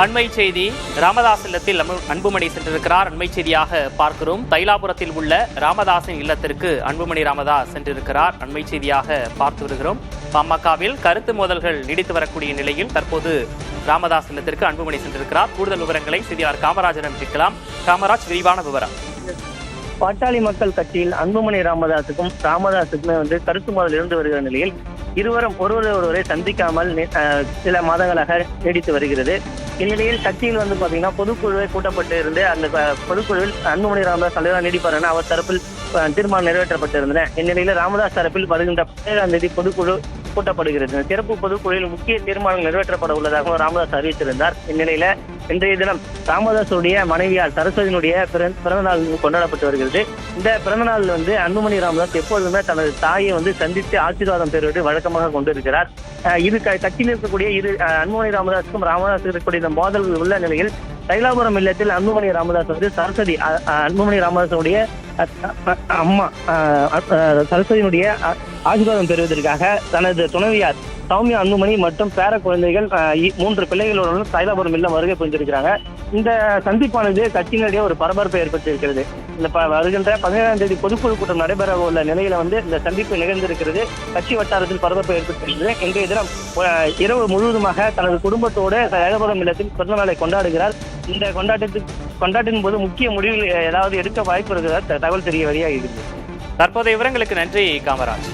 அண்மை செய்தி. ராமதாஸ் இல்லத்தில் அன்புமணி சென்றிருக்கிறார். அண்மை செய்தியாக பார்க்கிறோம். தைலாபுரத்தில் உள்ள ராமதாஸின் இல்லத்திற்கு அன்புமணி ராமதாஸ் சென்றிருக்கிறார். அண்மை செய்தியாக பார்த்து வருகிறோம். பாமகவில் கருத்து மோதல்கள் நீடித்து வரக்கூடிய நிலையில் தற்போது ராமதாஸ் இல்லத்திற்கு அன்புமணி சென்றிருக்கிறார். கூடுதல் விவரங்களை செய்தியாளர் காமராஜரிடம் கேட்கலாம். காமராஜ், விரிவான விவரம். பாட்டாளி மக்கள் கட்சியில் அன்புமணி ராமதாஸுக்குமே கருத்து மோதல் இருந்து வருகிற நிலையில் இருவரும் ஒருவரை சந்திக்காமல் சில மாதங்களாக நீடித்து வருகிறது. இந்நிலையில் கட்சியில் பாத்தீங்கன்னா பொதுக்குழுவை கூட்டப்பட்டு இருந்து அந்த பொதுக்குழுவில் அன்புமணி ராமதாஸ் தலைவராக நீடிப்பார் என அவர் தரப்பில் தீர்மானம் நிறைவேற்றப்பட்டிருந்தன. இந்நிலையில் ராமதாஸ் தரப்பில் வருகின்ற 17ஆம் தேதி பொதுக்குழு கூட்டப்படுகிறது. சிறப்பு பொதுக்குழுவில் முக்கிய தீர்மானம் நிறைவேற்றப்பட உள்ளதாக ராமதாஸ் அறிவித்திருந்தார். இந்நிலையில இன்றைய தினம் ராமதாஸுடைய மனைவியால் சரஸ்வதியினுடைய பிறந்த நாள் கொண்டாடப்பட்டு வருகிறது. இந்த பிறந்த நாள் அன்புமணி ராமதாஸ் எப்பொழுதுமே தனது தாயை சந்தித்து ஆசீர்வாதம் பெறுவது வழக்கமாக கொண்டிருக்கிறார். இது கட்சியில் இருக்கக்கூடிய அன்புமணி ராமதாஸுக்கும் ராமதாஸ் இருக்கக்கூடிய இந்த மோதல் உள்ள நிலையில் தைலாபுரம் இல்லத்தில் அன்புமணி ராமதாஸ் சரஸ்வதி அன்புமணி ராமதாஸுடைய அம்மா சரஸ்வதியினுடைய ஆசீர்வாதம் பெறுவதற்காக தனது துணைவியார் சௌமியா அன்புமணி மற்றும் பேர குழந்தைகள் 3 பிள்ளைகளுடன் தைலாபுரம் இல்லம் வருகை புரிந்திருக்கிறாங்க. இந்த சந்திப்பானது கட்சியினுடைய ஒரு பரபரப்பை ஏற்படுத்தியிருக்கிறது. இந்த வருகின்ற 17ஆம் தேதி பொதுக்குழு கூட்டம் நடைபெற உள்ள நிலையில இந்த சந்திப்பு நிகழ்ந்திருக்கிறது. கட்சி வட்டாரத்தில் பரபரப்பை ஏற்படுத்தியிருக்கிறது. இன்றைய தினம் இரவு முழுவதுமாக தனது குடும்பத்தோடு தைலாபுரம் இல்லத்தில் பிறந்த நாளை கொண்டாடுகிறார். இந்த கொண்டாட்டின் போது முக்கிய முடிவில் ஏதாவது எடுக்க வாய்ப்பு இருக்கிறதா தகவல் தெரிய வழியாக இருக்கிறது. தற்போதைய விவரங்களுக்கு நன்றி காமராஜ்.